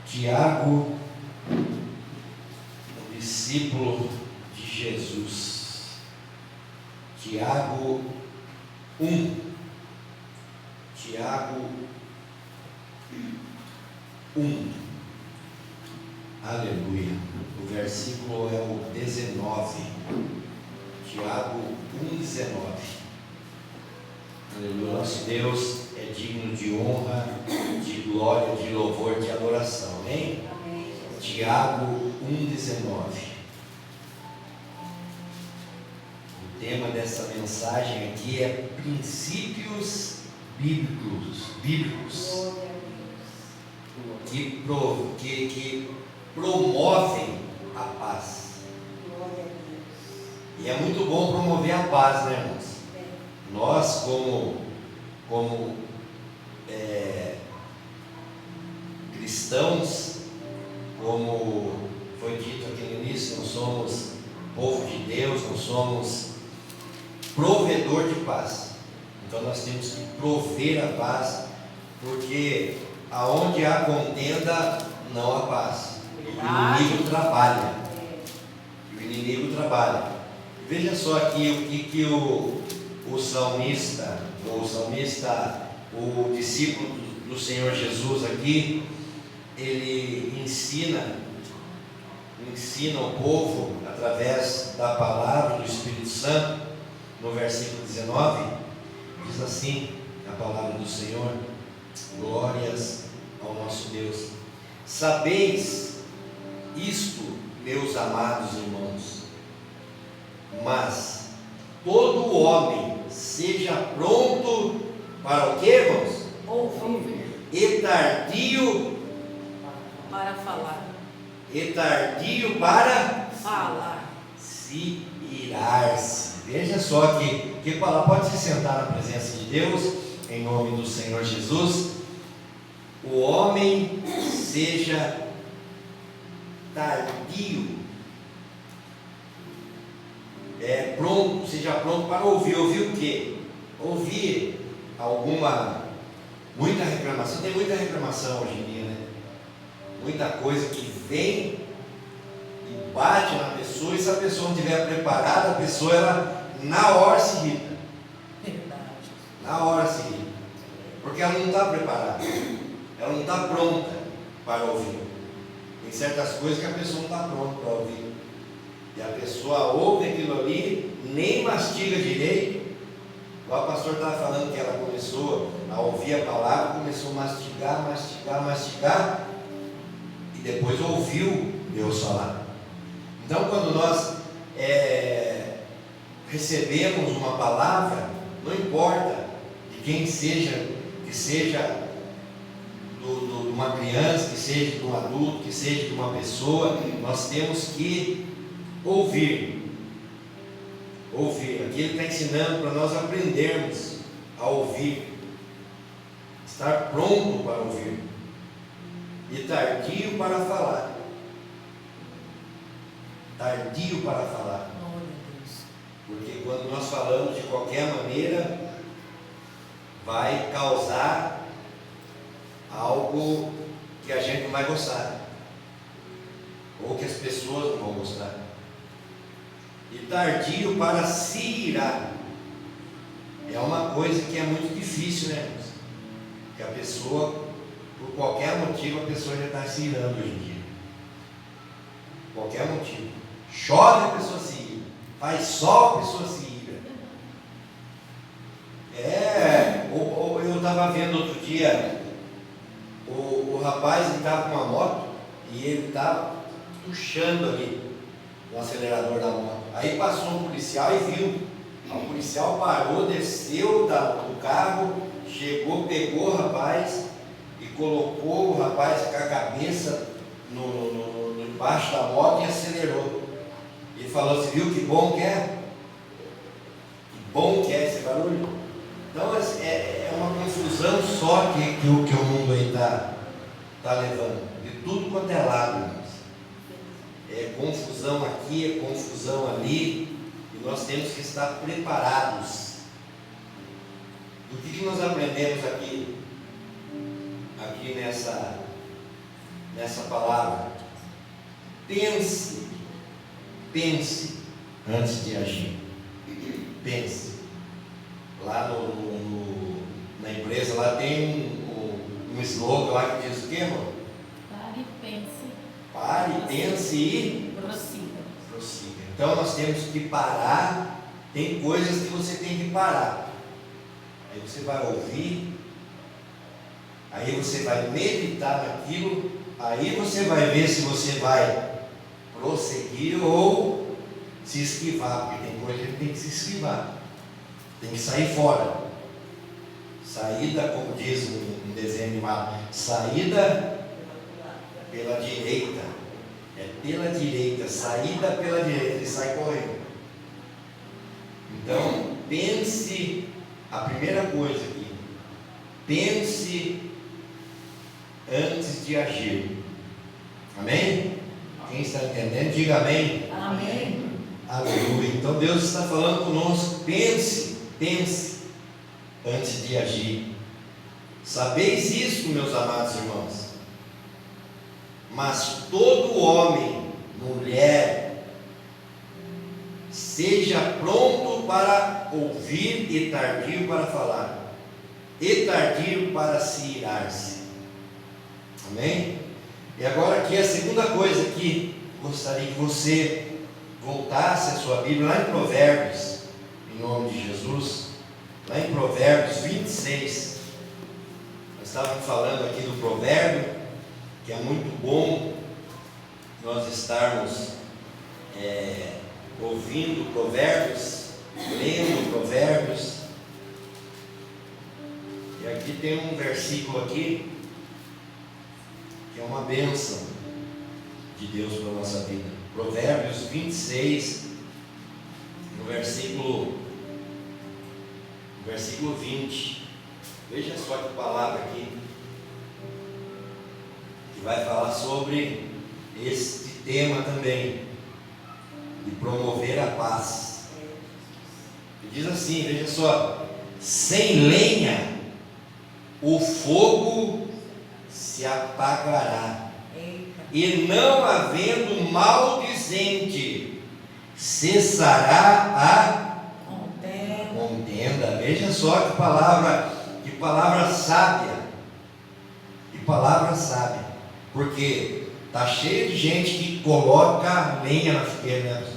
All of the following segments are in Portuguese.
Tiago, o discípulo de Jesus. Tiago 1. Tiago 1. Aleluia. O versículo é o 19. Tiago 1,19. Aleluia. Nosso Deus é digno de honra, de glória, de louvor, de adoração. Amém? Amém. Tiago 1,19. O tema dessa mensagem aqui é princípios bíblicos Glória a que promovem a paz. Deus. Glória a Deus. E é muito bom promover a paz, né, irmãos? Bem, Nós, como cristãos, como foi dito aqui no início, nós somos povo de Deus, nós somos provedor de paz. Então nós temos que prover a paz, porque aonde há contenda, não há paz. O inimigo trabalha. O inimigo trabalha. Veja só aqui o que o salmista, o discípulo do Senhor Jesus aqui, ele ensina o povo através da palavra do Espírito Santo. No versículo 19 diz assim a palavra do Senhor: glórias ao nosso Deus. Sabeis isto, meus amados irmãos, mas todo homem seja pronto para o que, irmãos? ouvir E tardio para falar. se irar-se. Veja só que palavra. Pode se sentar na presença de Deus, em nome do Senhor Jesus. O homem seja tardio, pronto, seja pronto para ouvir. Ouvir o quê? Ouvir muita reclamação. Tem muita reclamação hoje em dia, né? Muita coisa que vem e bate na pessoa, e se a pessoa não estiver preparada, a pessoa, ela na hora se irrita. Verdade. Na hora se irrita. Porque ela não está preparada. Ela não está pronta para ouvir. Tem certas coisas que a pessoa não está pronta para ouvir. E a pessoa ouve aquilo ali, nem mastiga direito. Igual o pastor estava falando que ela começou a ouvir a palavra, começou a mastigar, e depois ouviu Deus falar. Então, quando nós recebemos uma palavra, não importa de quem seja, que seja de uma criança, que seja de um adulto, que seja de uma pessoa, nós temos que ouvir. Aqui ele está ensinando para nós aprendermos a ouvir, estar pronto para ouvir e tardio para falar. Tardio para falar. Glória a Deus. Porque quando nós falamos de qualquer maneira, vai causar algo que a gente não vai gostar, ou que as pessoas não vão gostar. E tardio para se irar é uma coisa que é muito difícil, né, irmãos? Que a pessoa, por qualquer motivo, a pessoa já está se irando hoje em dia. Qualquer motivo. Chove, a pessoa se ira. Faz sol, a pessoa se ira. Eu estava vendo outro dia, o rapaz estava com uma moto e ele estava puxando ali o acelerador da moto. Aí passou um policial e viu. O policial parou, desceu do carro, chegou, pegou o rapaz e colocou o rapaz com a cabeça embaixo da moto e acelerou. Ele falou assim: viu que bom que é? Que bom que é esse barulho? Então é uma confusão só que o mundo aí está levando, de tudo quanto é lado, irmãos. É confusão aqui, é confusão ali, e nós temos que estar preparados. O que nós aprendemos aqui nessa palavra. Pense antes de agir. Pense. Lá na empresa lá tem um slogan lá que diz o quê, irmão? Pare, pense. Pare, pense e prossiga. Então nós temos que parar. Tem coisas que você tem que parar. Aí você vai ouvir, aí você vai meditar naquilo, aí você vai ver se você vai prosseguir ou se esquivar, porque tem coisa que tem que se esquivar, tem que sair fora. Saída, como diz um desenho animado, saída pela direita, é pela direita, saída pela direita, ele sai correndo. Então, pense, a primeira coisa aqui, pense antes de agir. Amém? Quem está entendendo, diga amém. Amém. Aleluia. Então Deus está falando conosco, pense antes de agir. Sabeis isso, meus amados irmãos. Mas todo homem, mulher, seja pronto para ouvir e tardio para falar, e tardio para se irar-se. Amém? E agora aqui a segunda coisa que gostaria que você voltasse a sua Bíblia lá em Provérbios, em nome de Jesus, lá em Provérbios 26. Nós estávamos falando aqui do provérbio, que é muito bom nós estarmos ouvindo provérbios, lendo provérbios. E aqui tem um versículo aqui que é uma bênção de Deus para a nossa vida. Provérbios 26, no versículo 20. Veja só que palavra aqui, que vai falar sobre este tema também, de promover a paz. E diz assim, veja só: sem lenha o fogo se apagará, e não havendo maldizente cessará a contenda. Veja só que palavra sábia, porque está cheio de gente que coloca lenha na fogueira, né?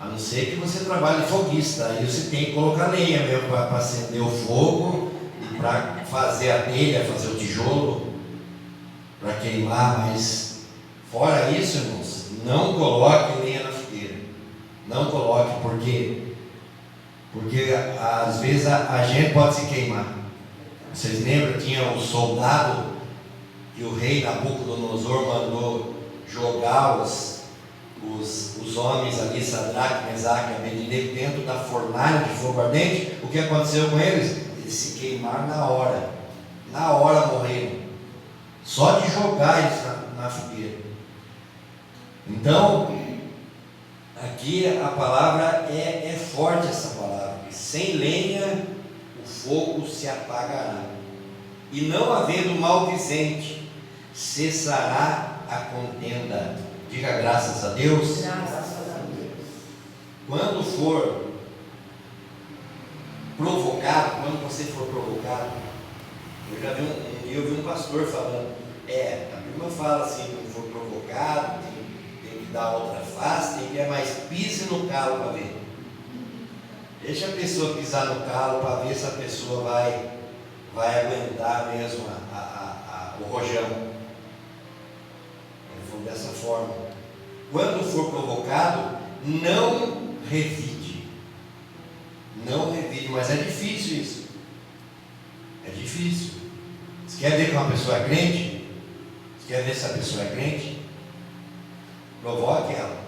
A não ser que você trabalhe foguista, aí você tem que colocar lenha mesmo para acender o fogo e para fazer a telha, fazer o tijolo, para queimar. Mas fora isso, irmãos, não coloque lenha na fogueira. Não coloque, porque às vezes a gente pode se queimar. Vocês lembram? Tinha um soldado que o rei Nabucodonosor mandou jogar os homens ali, Sadraque, Mesaque e Abednego, dentro da fornalha de fogo ardente. O que aconteceu com eles? Eles se queimaram na hora morreram, só de jogar eles na fogueira. Então, aqui a palavra é forte, essa palavra: sem lenha o fogo se apagará, e não havendo maldizente cessará a contenda. Diga graças a Deus. Graças a Deus. Quando for provocado, quando você for provocado, eu vi um pastor falando, a Bíblia fala assim, quando for provocado, tem que dar outra face, tem que mais pise no calo para ver. Deixa a pessoa pisar no calo para ver se a pessoa vai aguentar mesmo o rojão. Ele falou dessa forma: quando for provocado, não revide. Não revide, mas é difícil isso. É difícil. Você quer ver que uma pessoa é crente? Você quer ver se a pessoa é crente? Provoque ela.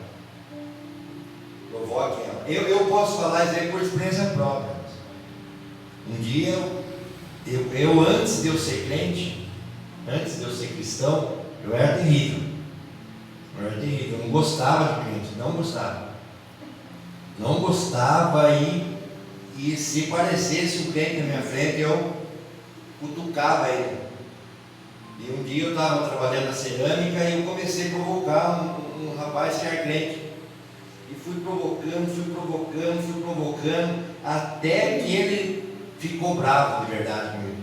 Provoque ela. Eu posso falar isso aí por experiência própria. Um dia, eu antes de eu ser crente, antes de eu ser cristão, eu era terrível. Eu não gostava de crente, não gostava e se parecesse um crente na minha frente, eu cutucava ele. E um dia eu estava trabalhando na cerâmica e eu comecei a provocar um rapaz que era crente. E fui provocando, até que ele ficou bravo de verdade comigo.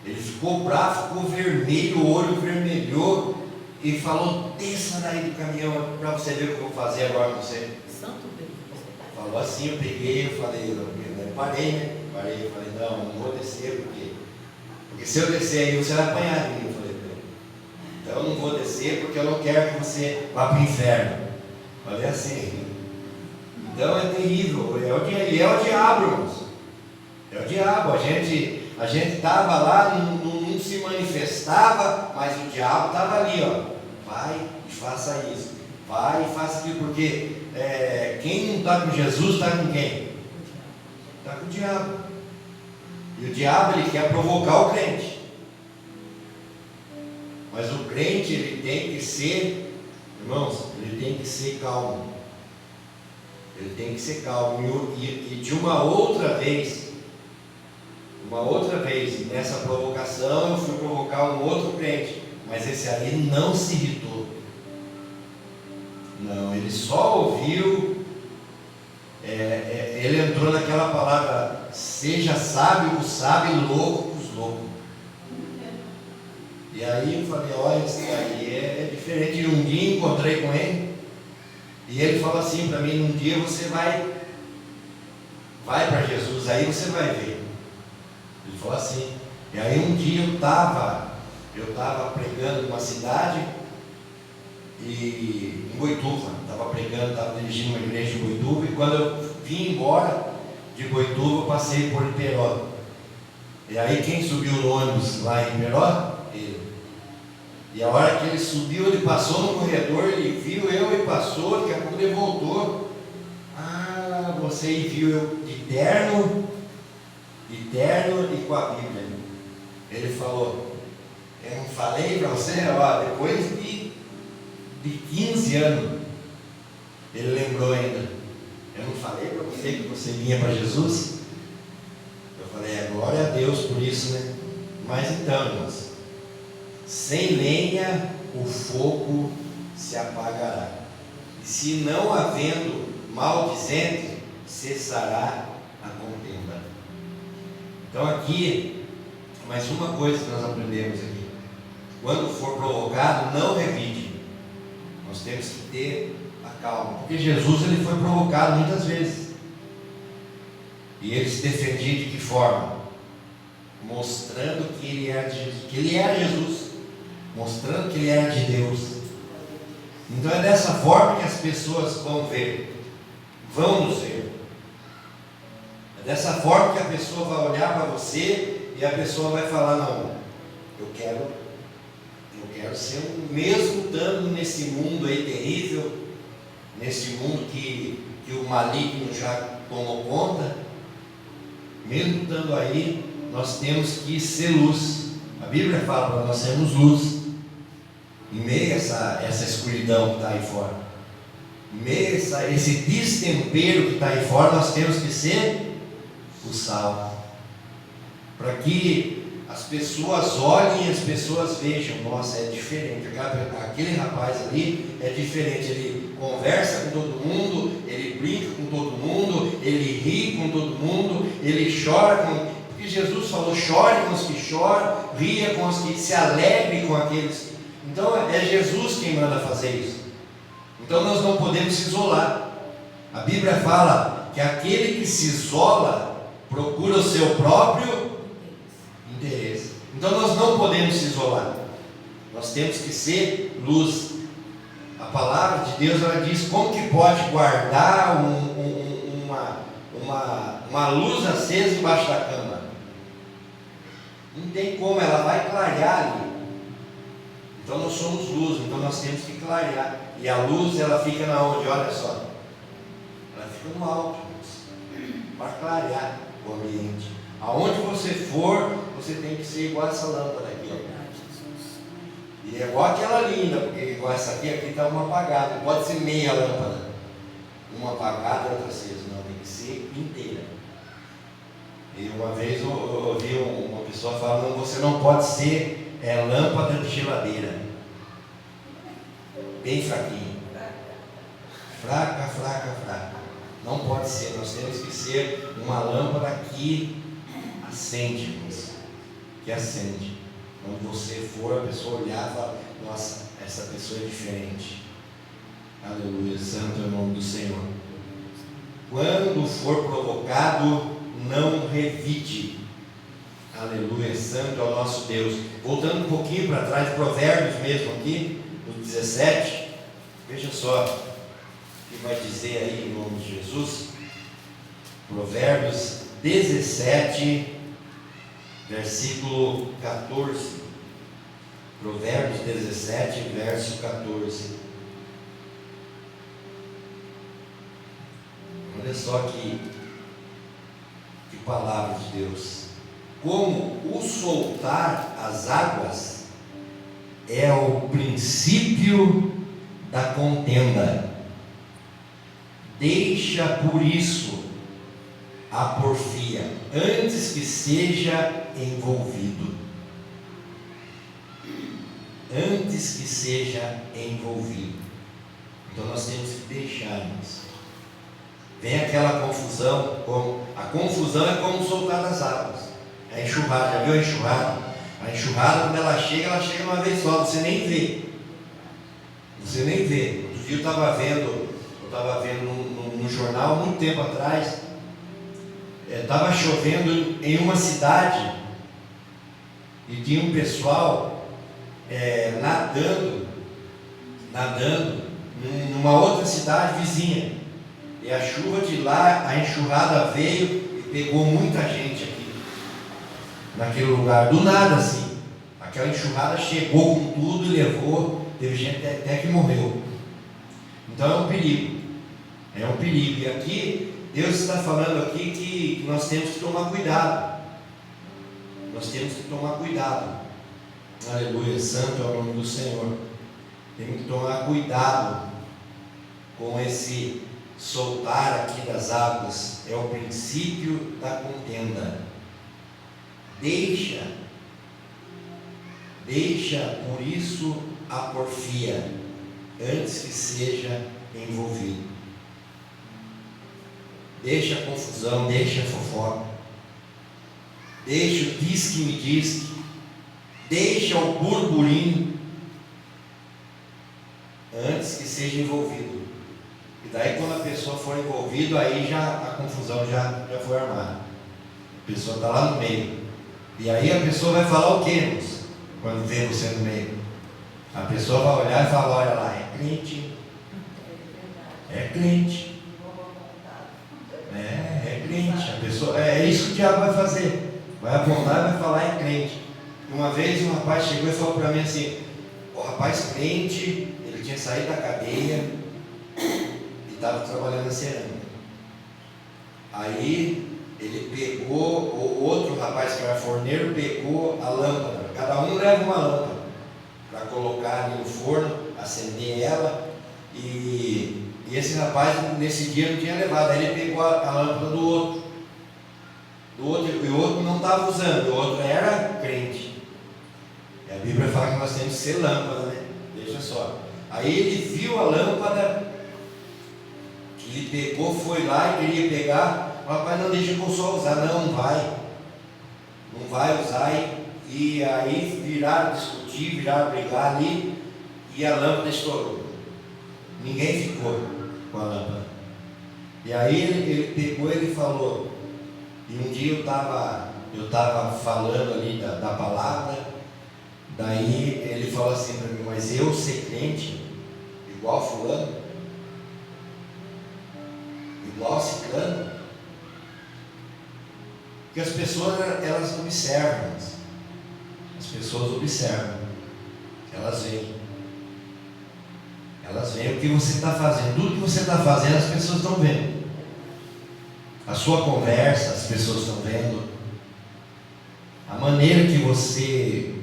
Ele ficou bravo, ficou vermelho, o olho vermelhou e falou: desça daí do caminhão para você ver o que eu vou fazer agora com você. Santo Deus. Falou assim, eu peguei, eu falei, eu parei, eu falei, não vou descer, porque se eu descer aí você vai apanhar de mim, eu falei para ele. Então eu não vou descer porque eu não quero que você vá para o inferno. Falei assim. Então é terrível, é o diabo, irmãos. É o diabo, a gente estava lá, não se manifestava, mas o diabo estava ali, ó. Vai e faça isso, vai e faça aquilo, porque quem não está com Jesus está com quem? Está com o diabo. E o diabo ele quer provocar o crente. Mas o crente ele tem que ser, irmãos, ele tem que ser calmo. Ele tem que ser calmo. E de uma outra vez, nessa provocação, eu fui provocar um outro crente, mas esse ali não se irritou. Não, ele só ouviu, ele entrou naquela palavra: seja sábio com o sábio e louco com os loucos. E aí eu falei: olha, isso aí é diferente. E um dia encontrei com ele, e ele falou assim para mim: um dia você vai para Jesus, aí você vai ver. Ele falou assim. E aí um dia eu estava pregando numa cidade, em Boituva, estava dirigindo uma igreja em Boituva, e quando eu vim embora de Boituva, eu passei por Iperó. E aí quem subiu no ônibus lá em Iperó? Ele. E a hora que ele subiu, ele passou no corredor, ele viu eu e passou, daqui a pouco ele voltou. Ah, você viu eu de terno e com a Bíblia. Ele falou: eu não falei para você, ó, depois de 15 anos, ele lembrou ainda: eu não falei para você que você vinha para Jesus? Eu falei: glória a Deus por isso, né? Mas então, irmãos, sem lenha o fogo se apagará, e se não havendo maldizente, cessará a contenda. Então aqui, mais uma coisa que nós aprendemos aqui: quando for provocado, não revide. Nós temos que ter a calma, porque Jesus ele foi provocado muitas vezes, e ele se defendia de que forma? Mostrando que ele era de Jesus, que ele era Jesus, mostrando que ele era de Deus. Então é dessa forma que as pessoas vão nos ver. É dessa forma que a pessoa vai olhar para você e a pessoa vai falar: não, eu quero ser o mesmo estando nesse mundo aí terrível, nesse mundo que o maligno já tomou conta. Mesmo estando aí, nós temos que ser luz. A Bíblia fala para nós sermos luz em meio a essa escuridão que está aí fora, em meio a esse destempero que está aí fora. Nós temos que ser o sal, para que as pessoas olhem e as pessoas vejam: nossa, é diferente, aquele rapaz ali é diferente, ele conversa com todo mundo, ele brinca com todo mundo, ele ri com todo mundo, ele chora porque Jesus falou: chore com os que choram, ria com os que se alegrem com aqueles. Então é Jesus quem manda fazer isso. Então nós não podemos se isolar. A Bíblia fala que aquele que se isola procura o seu próprio interesse. Então nós não podemos se isolar. Nós temos que ser luz. A palavra de Deus, ela diz como que pode guardar uma luz acesa embaixo da cama. Não tem como, ela vai clarear ali. Então nós somos luz, então nós temos que clarear. E a luz, ela fica na onde? Olha só, ela fica no alto, para clarear o ambiente. Aonde você for, você tem que ser igual essa lâmpada aqui, ó. E é igual aquela linda, porque igual essa aqui está uma apagada. Não pode ser meia lâmpada, uma apagada e outra acesa. Não, tem que ser inteira. E uma vez eu ouvi uma pessoa falando: você não pode ser é lâmpada de geladeira, bem fraquinha, fraca, fraca, fraca. Não pode ser, nós temos que ser uma lâmpada que acende, irmãos, que acende. Quando você for, a pessoa olhar e falar: nossa, essa pessoa é diferente. Aleluia, santo é o nome do Senhor. Quando for provocado, não revide. Aleluia, santo é o nosso Deus. Voltando um pouquinho para trás, Provérbios mesmo aqui, no 17, veja só o que vai dizer aí em nome de Jesus. Provérbios 17, versículo 14. Provérbios 17, verso 14. Olha só que palavra de Deus. Como o soltar as águas é o princípio da contenda. Deixa por isso a porfia antes que seja envolvido. Antes que seja envolvido. Então nós temos que deixar isso. Vem aquela confusão, a confusão é como soltar as águas. É a enxurrada, já viu a enxurrada? A enxurrada, quando ela chega de uma vez só, você nem vê. Você nem vê. Outro dia eu estava vendo num jornal, muito tempo atrás, estava chovendo em uma cidade, e tinha um pessoal nadando numa outra cidade vizinha. E a chuva de lá, a enxurrada veio e pegou muita gente aqui, naquele lugar, do nada assim. Aquela enxurrada chegou com tudo e levou, teve gente até que morreu. Então é um perigo, E aqui, Deus está falando aqui que nós temos que tomar cuidado. Nós temos que tomar cuidado. Aleluia, santo é o nome do Senhor. Temos que tomar cuidado com esse soltar aqui das águas. É o princípio da contenda. Deixa por isso a porfia antes que seja envolvido. Deixa a confusão, deixa a fofoca, deixa o diz que me diz, deixa o burburinho antes que seja envolvido. E daí quando a pessoa for envolvida, aí já a confusão já foi armada. A pessoa está lá no meio. E aí a pessoa vai falar o quê, moço? Quando vê você no meio? A pessoa vai olhar e falar: olha lá, é crente. É crente. É crente. A pessoa, é isso que o diabo vai fazer. Vai apontar e vai falar: é crente. Uma vez um rapaz chegou e falou para mim assim: o rapaz crente, ele tinha saído da cadeia e estava trabalhando na cerâmica. Aí ele pegou, o outro rapaz que era forneiro pegou a lâmpada. Cada um leva uma lâmpada para colocar ali no forno, acender ela. E esse rapaz nesse dia não tinha levado. Aí ele pegou a lâmpada do outro. E o outro não estava usando, o outro era crente. E a Bíblia fala que nós temos que ser lâmpada, né? Veja só. Aí ele viu a lâmpada, que ele pegou, foi lá e queria pegar. O rapaz: não, deixa que eu só usar. Não vai usar. E aí viraram discutir, viraram brigar ali, e a lâmpada estourou. Ninguém ficou com a lâmpada. E aí ele pegou e ele falou. E um dia eu estava falando ali da palavra. Daí ele falou assim para mim: mas eu ser crente igual fulano, igual ciclano? Porque as pessoas, elas observam. As pessoas observam. Elas veem o que você está fazendo. Tudo que você está fazendo, as pessoas estão vendo. A sua conversa, as pessoas estão vendo. A maneira que você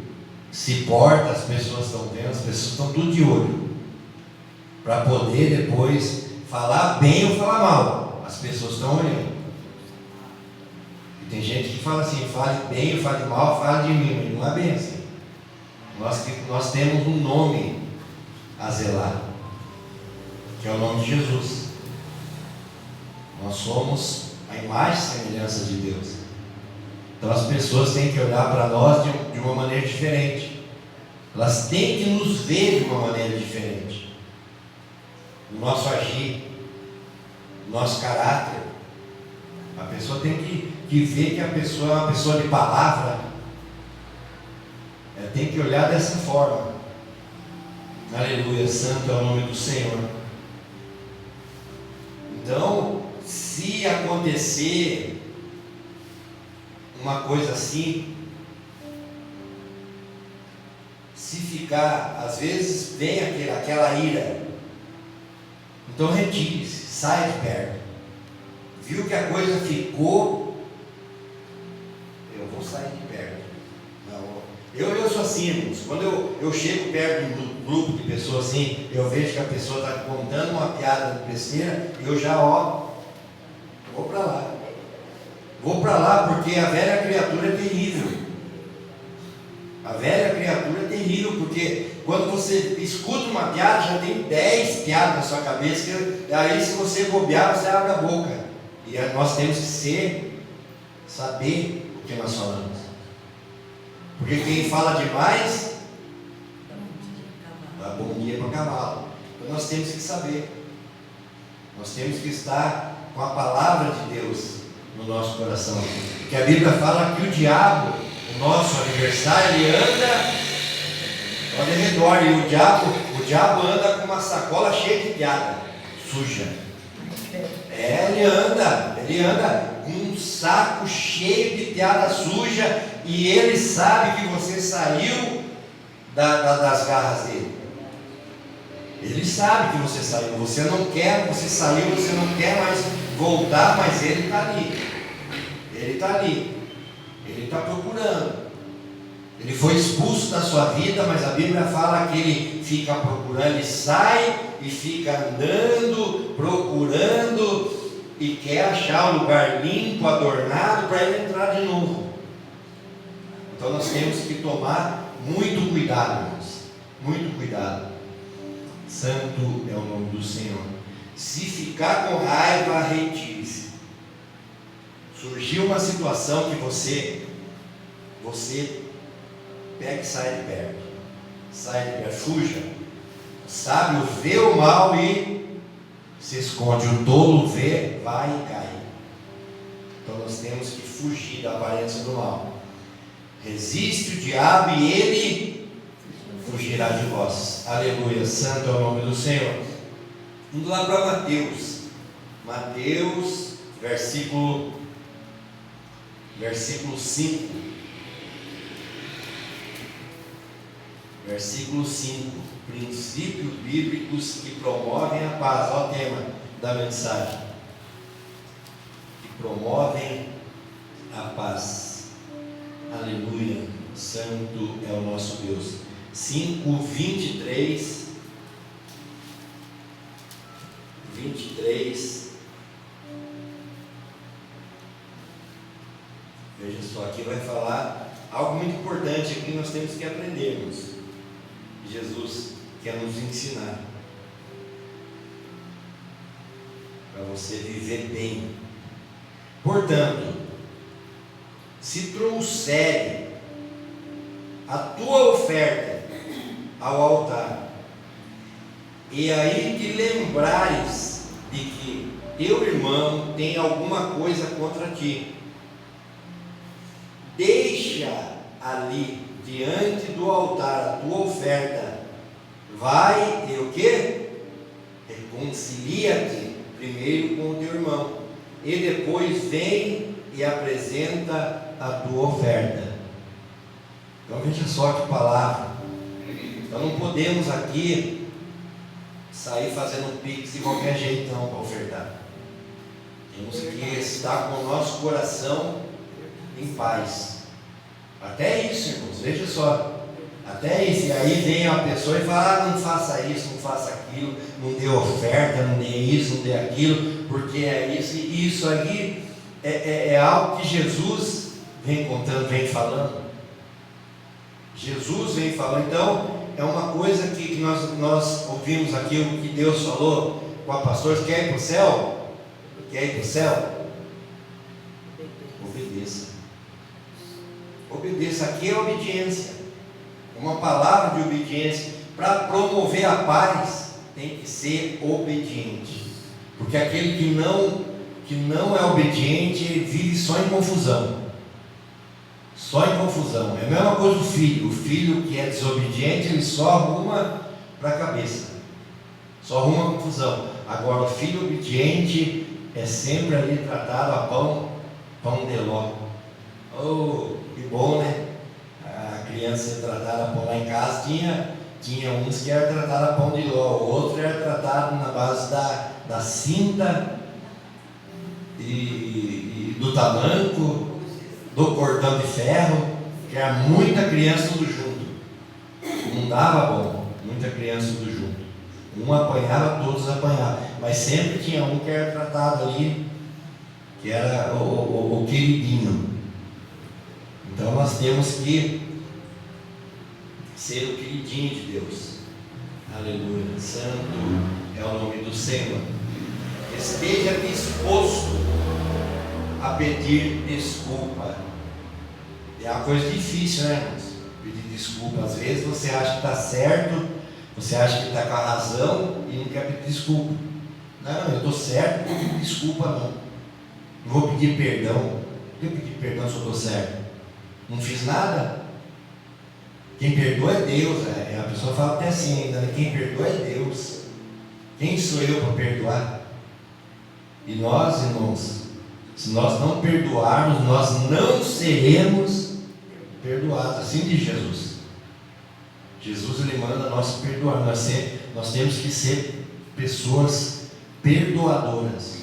se porta, as pessoas estão vendo. As pessoas estão tudo de olho, para poder depois falar bem ou falar mal. As pessoas estão olhando. E tem gente que fala assim: fale bem ou fale mal, fale de mim. Mas não é bem assim. Nós temos um nome a zelar, que é o nome de Jesus. Nós somos a imagem e semelhança de Deus. Então as pessoas têm que olhar para nós de uma maneira diferente. Elas têm que nos ver de uma maneira diferente. O nosso agir, o nosso caráter. A pessoa tem que ver que a pessoa é uma pessoa de palavra. Ela tem que olhar dessa forma. Aleluia, santo é o nome do Senhor. Então, se acontecer uma coisa assim, se ficar, às vezes vem aquela ira, então retire-se, sai de perto. Viu que a coisa ficou, eu vou sair de perto. Não, eu sou assim, irmãos. Quando eu chego perto de um grupo de pessoas assim, eu vejo que a pessoa está contando uma piada besteira, eu já vou para lá. Vou para lá porque a velha criatura é terrível. A velha criatura é terrível, porque quando você escuta uma piada, já tem 10 piadas na sua cabeça, que aí se você bobear, você abre a boca. E nós temos que saber o que nós falamos. Porque quem fala demais, dá bom dia para cavalo. Então nós temos que saber. Nós temos que estar com a palavra de Deus no nosso coração. Porque a Bíblia fala que o diabo, o nosso adversário, ele anda ao redor. E o diabo anda com uma sacola cheia de piada suja. Ele anda com um saco cheio de piada suja, e ele sabe que você saiu das garras dele. Ele sabe que você saiu, você saiu, você não quer mais voltar, mas ele está ali. Ele está ali. Ele está procurando. Ele foi expulso da sua vida, mas a Bíblia fala que ele fica procurando, ele sai e fica andando, procurando, e quer achar um lugar limpo, adornado, para ele entrar de novo. Então nós temos que tomar muito cuidado, irmãos. Muito cuidado. Santo é o nome do Senhor. Se ficar com raiva, retire-se. Surgiu uma situação que você pega e sai de perto, fuja. O sábio vê o mal e se esconde. O tolo vê, vai e cai. Então nós temos que fugir da aparência do mal. Resiste o diabo e ele fugirá de vós. Aleluia, santo é o nome do Senhor. Indo lá para Mateus, versículo 5. Versículo 5, princípios bíblicos que promovem a paz. Olha o tema da mensagem: que promovem a paz. Aleluia, santo é o nosso Deus. 5:23. Veja só, aqui vai falar algo muito importante aqui, nós temos que aprendermos. Jesus quer nos ensinar para você viver bem. Portanto, se trouxer a tua oferta ao altar, e aí te lembrares de que teu irmão tem alguma coisa contra ti, deixa ali diante do altar a tua oferta, vai e o que? Reconcilia-te primeiro com o teu irmão, e depois vem e apresenta a tua oferta. Então veja só que palavra. Então não podemos aqui sair fazendo pix de qualquer jeito não para ofertar. Temos que estar com o nosso coração em paz. Até isso, irmãos, veja só. Até isso. E aí vem a pessoa e fala: não faça isso, não faça aquilo, não dê oferta, não dê isso, não dê aquilo, porque é isso. E isso aí é algo que Jesus vem contando, vem falando. Jesus vem falando. Então, é uma coisa que nós ouvimos aqui, o que Deus falou com a pastora: quer ir para o céu? Quer ir para o céu? Obedeça. Obedeça. Aqui é obediência. Uma palavra de obediência. Para promover a paz, tem que ser obediente. Porque aquele que não é obediente, ele vive só em confusão. Só em confusão. É a mesma coisa o filho. O filho que é desobediente, ele só arruma para a cabeça. Só arruma confusão. Agora, o filho obediente é sempre ali tratado a pão de ló. Oh, que bom, né? A criança ser tratada a pão. Lá em casa tinha uns que era tratado a pão de ló, o outro era tratado na base da cinta e do tamanco, do cordão de ferro, que era muita criança tudo junto. Não dava bom, muita criança tudo junto. Um apanhava, todos apanhavam. Mas sempre tinha um que era tratado ali, que era o queridinho. Então nós temos que ser o queridinho de Deus. Aleluia. Santo é o nome do Senhor. Esteja disposto a pedir desculpa. É uma coisa difícil, né, irmãos? Pedir desculpa. Às vezes você acha que está certo, você acha que está com a razão e não quer pedir desculpa. Não, eu estou certo, não vou pedir desculpa não. Não vou pedir perdão. Por que eu pedir perdão se eu estou certo? Não fiz nada? Quem perdoa é Deus. A pessoa fala até assim ainda, né? Quem perdoa é Deus. Quem sou eu para perdoar? E nós, irmãos, se nós não perdoarmos, nós não seremos perdoados. Assim diz Jesus. Jesus, ele manda nós perdoar. Nós temos que ser pessoas perdoadoras.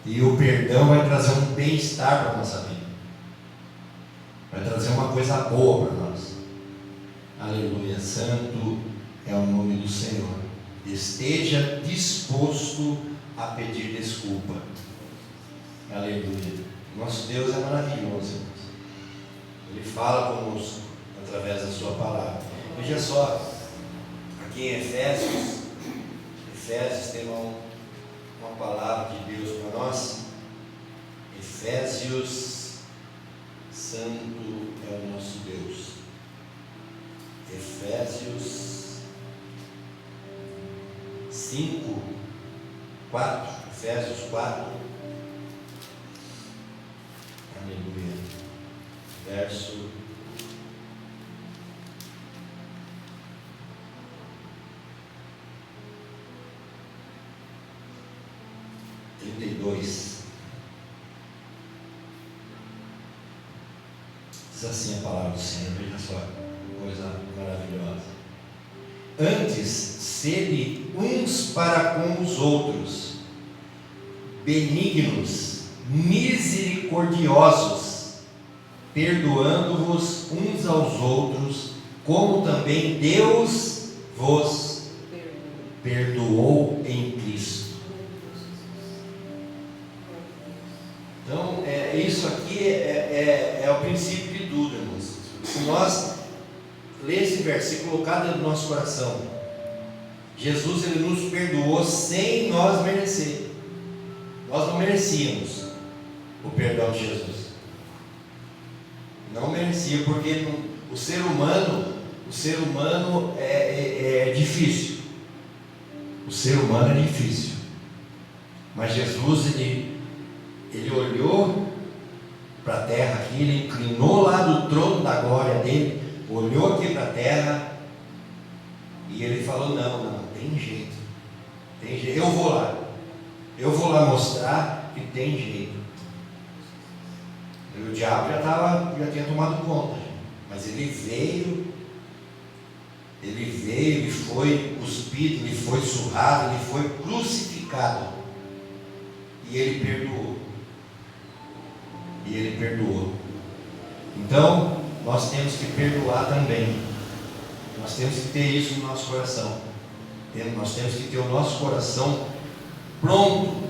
E o perdão vai trazer um bem-estar para a nossa vida. Vai trazer uma coisa boa para nós. Aleluia. Santo é o nome do Senhor. Esteja disposto a pedir desculpa. Aleluia. Nosso Deus é maravilhoso, irmãos. Ele fala conosco através da sua palavra. Veja só, aqui em Efésios tem uma palavra de Deus para nós. Efésios, Santo é o nosso Deus. Efésios 5, 4. Efésios 4. Aleluia. Verso 32. Diz assim a palavra do Senhor, veja só, coisa maravilhosa. Antes, sede uns para com os outros, benignos, misericordiosos, perdoando-vos uns aos outros, como também Deus vos perdoou em Cristo. Então, isso aqui é o princípio de tudo, irmãos. Se nós ler esse versículo, colocar dentro do nosso coração, Jesus, ele nos perdoou sem nós merecer. Nós não merecíamos o perdão de Jesus. Não merecia, porque o ser humano é difícil. O ser humano é difícil. Mas Jesus, ele olhou para a terra aqui, ele inclinou lá do trono da glória dele, olhou aqui para a terra e ele falou: não, tem jeito, eu vou lá mostrar que tem jeito. E o diabo já tinha tomado conta, mas ele veio, ele foi cuspido, ele foi surrado, ele foi crucificado e ele perdoou. Então, nós temos que perdoar também. Nós temos que ter isso no nosso coração. Nós temos que ter o nosso coração pronto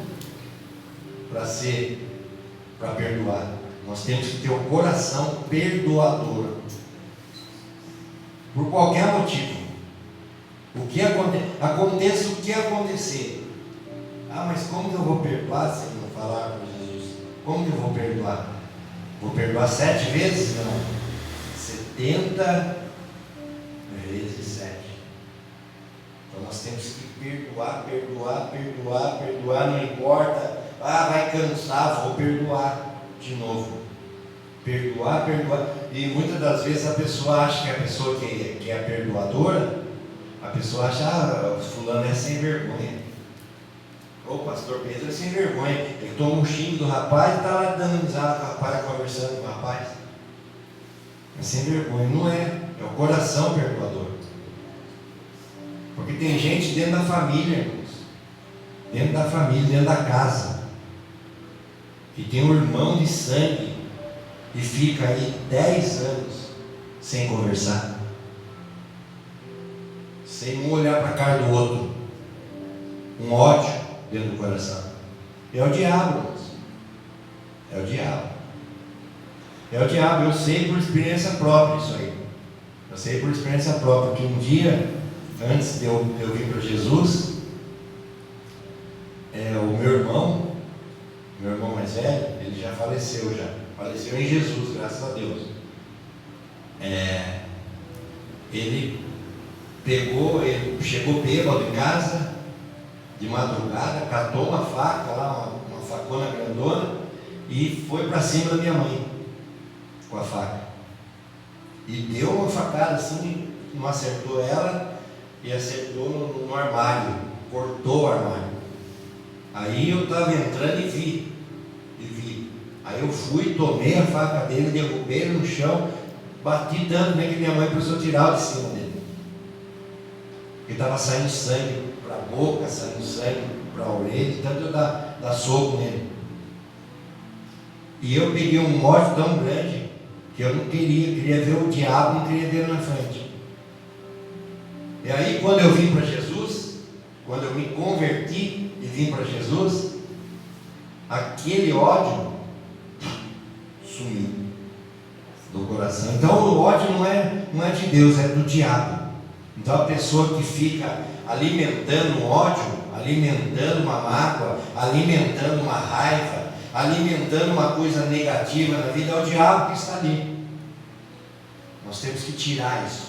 para perdoar. Nós temos que ter o coração perdoador. por qualquer motivo. Aconteça o que acontecer. Ah, mas como que eu vou perdoar se eu não falar com Jesus? Como que eu vou perdoar? Vou perdoar 7 vezes? Não. 70 vezes 7. Então nós temos que perdoar, não importa. Ah, vai cansar, vou perdoar de novo. Perdoar. E muitas das vezes a pessoa acha que a pessoa que é perdoadora, a pessoa acha, fulano é sem vergonha. O pastor Pedro é sem vergonha. Ele toma um xingo do rapaz e está lá dando risada com o rapaz, conversando com o rapaz. É sem vergonha. Não é. É o coração perdoador. Porque tem gente dentro da família, irmãos. Dentro da família, dentro da casa. Que tem um irmão de sangue. E fica aí 10 anos sem conversar. Sem um olhar para a cara do outro. Um ódio dentro do coração. É o diabo, irmãos. É o diabo. É o diabo. Eu sei por experiência própria isso aí. Eu sei por experiência própria que um dia, antes de eu vir para Jesus, o meu irmão mais velho, ele já faleceu já. Faleceu em Jesus, graças a Deus. Ele chegou bêbado em casa, de madrugada, catou uma faca lá, uma facona grandona, e foi para cima da minha mãe com a faca. E deu uma facada assim, não acertou ela, e acertou no armário, cortou o armário. Aí eu estava entrando e vi. Aí eu fui, tomei a faca dele, derrubei ele no chão, bati tanto que minha mãe precisou tirar de cima dele. Porque estava saindo sangue para a boca, saindo sangue para a orelha, tanto eu dar soco nele. E eu peguei um ódio tão grande que eu não queria ver o diabo, não queria ver ele na frente. E aí quando eu vim para Jesus, quando eu me converti e vim para Jesus, aquele ódio sumiu do coração. Então o ódio não é de Deus, é do diabo. Então a pessoa que fica alimentando um ódio, alimentando uma mágoa, alimentando uma raiva, alimentando uma coisa negativa na vida, é o diabo que está ali. Nós temos que tirar isso,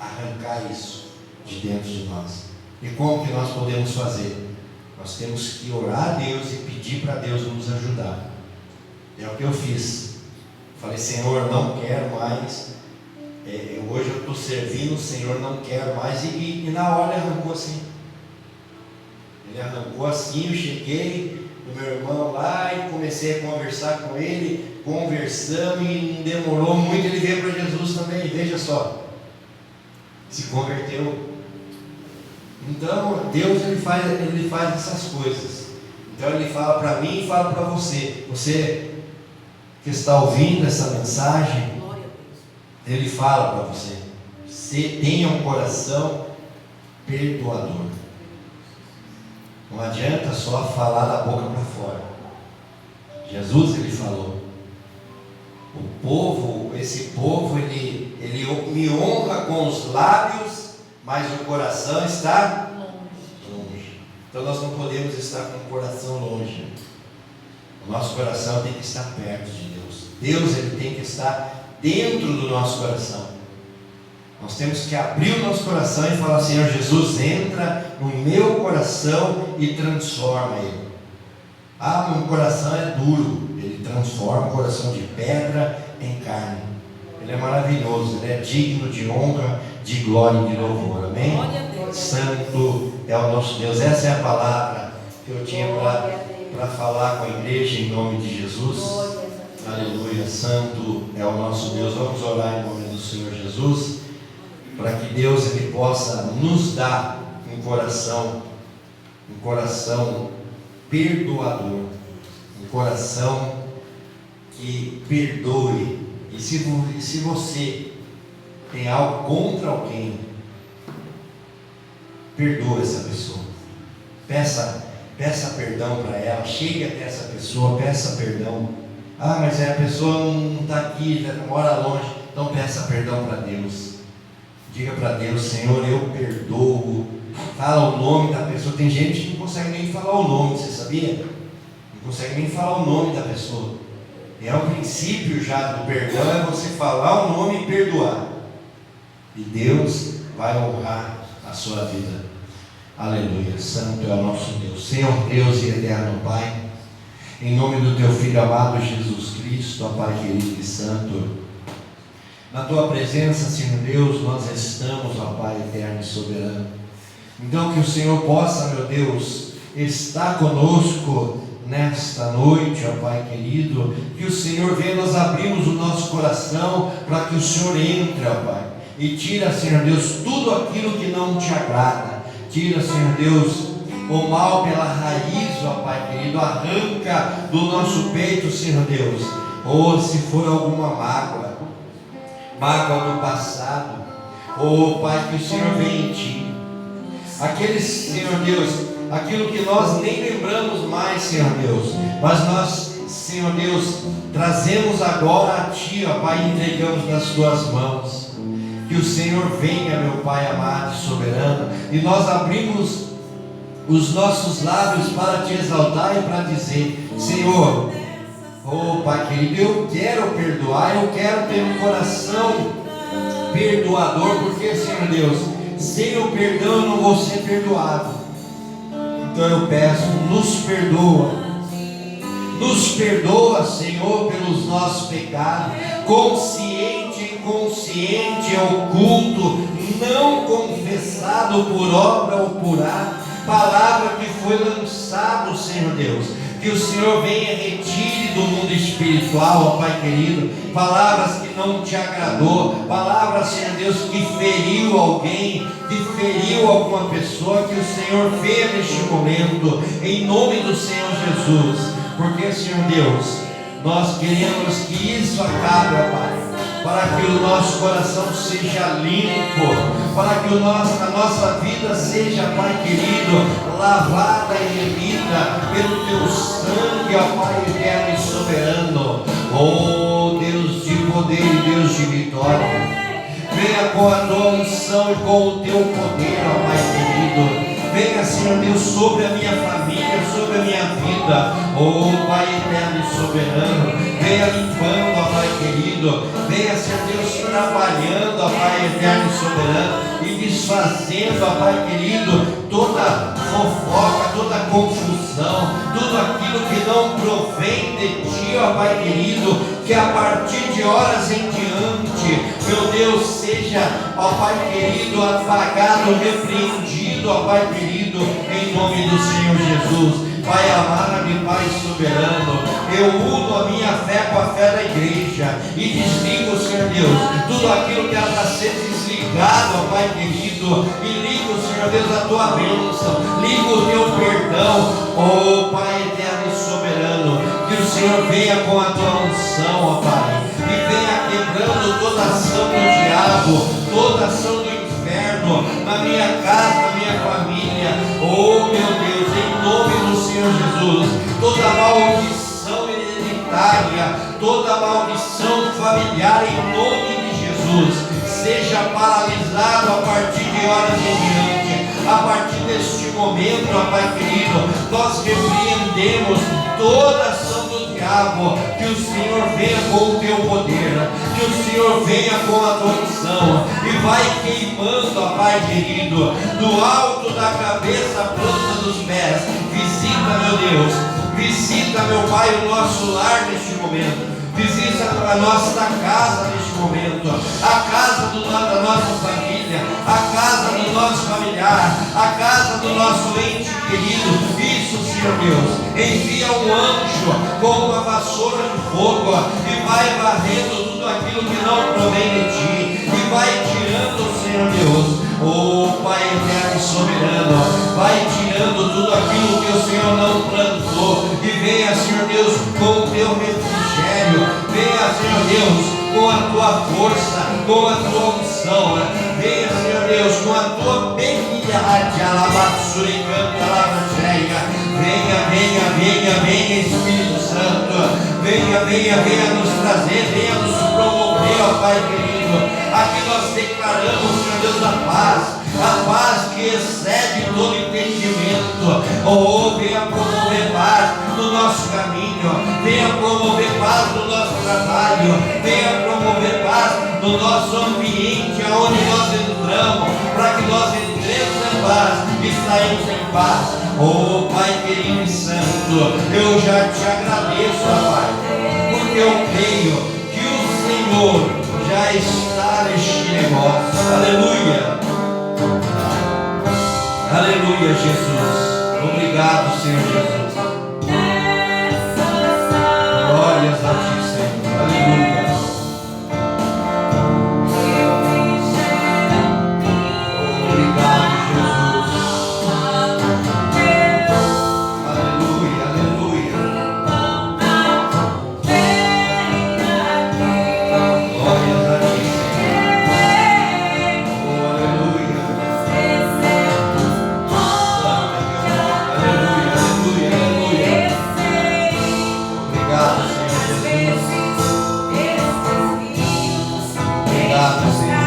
arrancar isso de dentro de nós. E como que nós podemos fazer? Nós temos que orar a Deus e pedir para Deus nos ajudar. É o que eu fiz. Falei, Senhor, não quero mais. Hoje eu estou servindo o Senhor, não quero mais. E na hora ele arrancou assim. Ele arrancou assim, eu cheguei no meu irmão lá e comecei a conversar com ele, conversando, e não demorou muito, ele veio para Jesus também, veja só. Se converteu. Então Deus ele faz essas coisas. Então ele fala para mim e fala para você. Você que está ouvindo essa mensagem, ele fala para você: você tenha um coração perdoador. Não adianta só falar da boca para fora. Jesus ele falou: esse povo ele me honra com os lábios, mas o coração está longe. Então nós não podemos estar com o coração longe. O nosso coração tem que estar perto de Deus. Deus ele tem que estar dentro do nosso coração. Nós temos que abrir o nosso coração e falar: Senhor Jesus, entra no meu coração e transforma ele. Meu coração é duro. Ele transforma o coração de pedra em carne. Ele é maravilhoso, ele é digno de honra, de glória e de louvor. Amém? Santo é o nosso Deus. Essa é a palavra que eu tinha para falar com a igreja em nome de Jesus. Aleluia. Santo é o nosso Deus. Vamos orar em nome do Senhor Jesus, para que Deus ele possa nos dar um coração perdoador, um coração que perdoe. E se você tem algo contra alguém, perdoa essa pessoa. Peça perdão para ela. Chegue até essa pessoa, peça perdão. Mas a pessoa não está aqui, mora longe. Então peça perdão para Deus. Diga para Deus: Senhor, eu perdoo. Fala o nome da pessoa. Tem gente que não consegue nem falar o nome, você sabia? Não consegue nem falar o nome da pessoa. E é o princípio já do perdão, é você falar o nome e perdoar. E Deus vai honrar a sua vida. Aleluia. Santo é o nosso Deus. Senhor Deus e eterno Pai, em nome do Teu Filho amado Jesus Cristo, ó Pai querido e santo, na Tua presença, Senhor Deus, nós estamos, ó Pai eterno e soberano. Então que o Senhor possa, meu Deus, estar conosco nesta noite, ó Pai querido. Que o Senhor venha, nós abrimos o nosso coração para que o Senhor entre, ó Pai, e tira, Senhor Deus, tudo aquilo que não te agrada. Tira, Senhor Deus, o mal pela raiz, ó Pai querido. Arranca do nosso peito, Senhor Deus, ou se for alguma mágoa do passado, ou Pai, que o Senhor venha em Ti. Aqueles, Senhor Deus, aquilo que nós nem lembramos mais, Senhor Deus, mas nós, Senhor Deus, trazemos agora a Ti, ó Pai, e entregamos nas Tuas mãos. Que o Senhor venha, meu Pai amado e soberano, e nós abrimos os nossos lábios para Te exaltar e para dizer: Senhor, oh Pai querido, eu quero perdoar, eu quero ter um coração perdoador, porque, Senhor Deus, sem o perdão eu não vou ser perdoado. Então eu peço, nos perdoa, Senhor, pelos nossos pecados, consciente, inconsciente, oculto, não confessado por obra ou por ato, palavra que foi lançada, Senhor Deus. Que o Senhor venha, retire do mundo espiritual, ó Pai querido, palavras que não te agradou, palavras, Senhor Deus, que feriu alguém, que feriu alguma pessoa. Que o Senhor venha neste momento, em nome do Senhor Jesus, porque, Senhor Deus, nós queremos que isso acabe, ó Pai, para que o nosso coração seja limpo, para que a nossa vida seja, Pai querido, lavada e remida pelo Teu sangue, ó Pai eterno e soberano. Oh Deus de poder e Deus de vitória, venha com a Tua unção e com o Teu poder, ó Pai querido. Venha, Senhor Deus, sobre a minha família, sobre a minha vida. Oh Pai eterno e soberano, venha limpando, ó Pai querido. Venha, Senhor Deus, trabalhando, ó Pai eterno e soberano, e desfazendo, ó Pai querido, toda fofoca, toda confusão, tudo aquilo que não provém de Ti, ó Pai querido. Que a partir de horas em diante, meu Deus, seja, ó Pai querido, apagado, repreendido, ó Pai querido, em nome do Senhor Jesus. Pai amado e Pai soberano, eu uno a minha fé com a fé da igreja e desligo, Senhor Deus, tudo aquilo que está sendo desligado, ó Pai querido, e ligo, Senhor Deus, a Tua bênção, ligo o Teu perdão, ó Pai eterno e soberano. Que o Senhor venha com a Tua unção, ó Pai, e venha quebrando toda ação do diabo, toda ação do inferno, na minha casa, na minha família. Oh meu Deus, em nome do Senhor Jesus, toda maldição hereditária, toda maldição familiar, em nome de Jesus, seja paralisado a partir de horas em diante. A partir deste momento, ó Pai querido, nós repreendemos toda ação do diabo. Que o Senhor venha com o Teu poder, que o Senhor venha com a Tua unção e vai queimando, ó Pai querido, do alto da cabeça à planta dos pés. Visita, meu Deus, visita, meu Pai, o nosso lar neste momento. Visita a nossa casa neste momento, a casa da nossa família, a casa do nosso familiar, a casa do nosso ente querido. Isso, Senhor Deus, envia um anjo com uma vassoura de fogo e vai varrendo tudo aquilo que não provém de Ti, e vai tirando, Senhor Deus, oh Pai eterno e soberano, vai tirando tudo aquilo que o Senhor não plantou, e venha, Senhor Deus, com o Teu refrigério. Venha, Senhor Deus, com a Tua força, com a Tua unção. Venha, Senhor Deus, com a Tua benignidade, alabaçuricanta, alabaceia. Venha, Espírito Santo. Venha nos trazer, venha nos promover, ó Pai querido. Aqui nós temos declaramos, Senhor Deus, a paz que excede todo entendimento. Oh, venha promover paz no nosso caminho, venha promover paz no nosso trabalho, venha promover paz no nosso ambiente, aonde nós entramos, para que nós entremos em paz e saímos em paz. Oh, Pai querido e santo, eu já te agradeço, Pai, porque eu creio que o Senhor já está neste negócio. Aleluia. Aleluia, Jesus. Obrigado, Senhor Jesus. Glórias a ti, Senhor. Aleluia. Obrigado, Jesus. Aleluia, aleluia. Glórias a ti, Senhor. Oh, aleluia. Aleluia, aleluia, aleluia. Obrigado, Senhor Jesus. Obrigado, Senhor.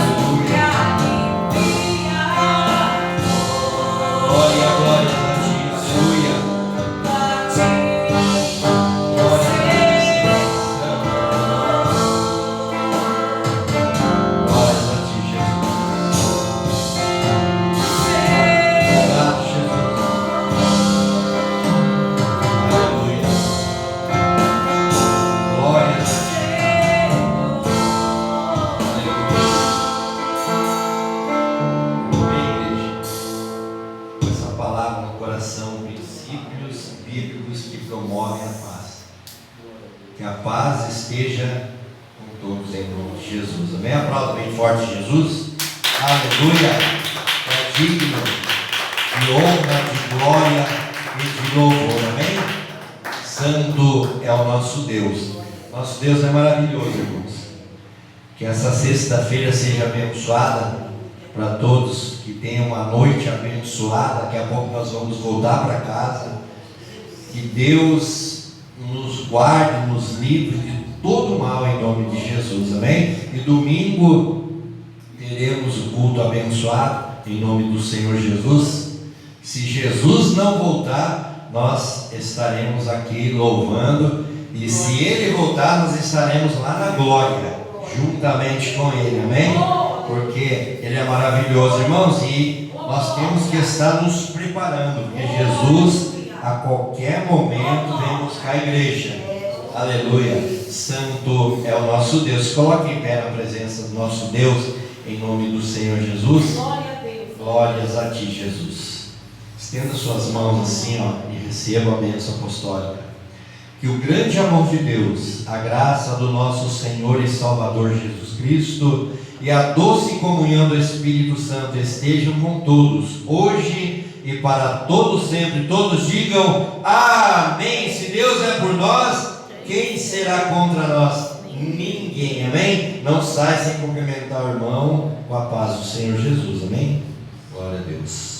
Aleluia. Glória, glória a ti. Aleluia. Glória a ti, Senhor. Glórias a ti, Jesus. Obrigado, Jesus. Aleluia. Glórias a ti. Aleluia. Bem, igreja, com essa palavra no coração, princípios bíblicos que promovem a paz. Que a paz esteja com todos em nome de Jesus. Amém? Aplauda bem forte Jesus. Aleluia. É digno de honra, de glória e de louvor. Amém? Santo é o nosso Deus. Nosso Deus é maravilhoso, irmãos. Que essa sexta-feira seja abençoada para todos, que tenham uma noite abençoada. Daqui a pouco nós vamos voltar para casa. Que Deus nos guarde, nos livre de todo mal em nome de Jesus, amém? E domingo teremos o culto abençoado em nome do Senhor Jesus. Se Jesus não voltar, nós estaremos aqui louvando, e se Ele voltar, nós estaremos lá na glória, juntamente com Ele, amém? Porque Ele é maravilhoso, irmãos, e nós temos que estar nos preparando, porque Jesus a qualquer momento vem buscar a igreja. Aleluia. Santo é o nosso Deus. Coloque em pé na presença do nosso Deus, em nome do Senhor Jesus. Glórias a ti, Jesus. Estenda suas mãos assim, ó, e receba a bênção apostólica. Que o grande amor de Deus, a graça do nosso Senhor e Salvador Jesus Cristo e a doce comunhão do Espírito Santo estejam com todos, hoje e para todos sempre. Todos digam amém. Se Deus é por nós, quem será contra nós? Ninguém, amém? Não sai sem cumprimentar o irmão com a paz do Senhor Jesus, amém? Glória a Deus.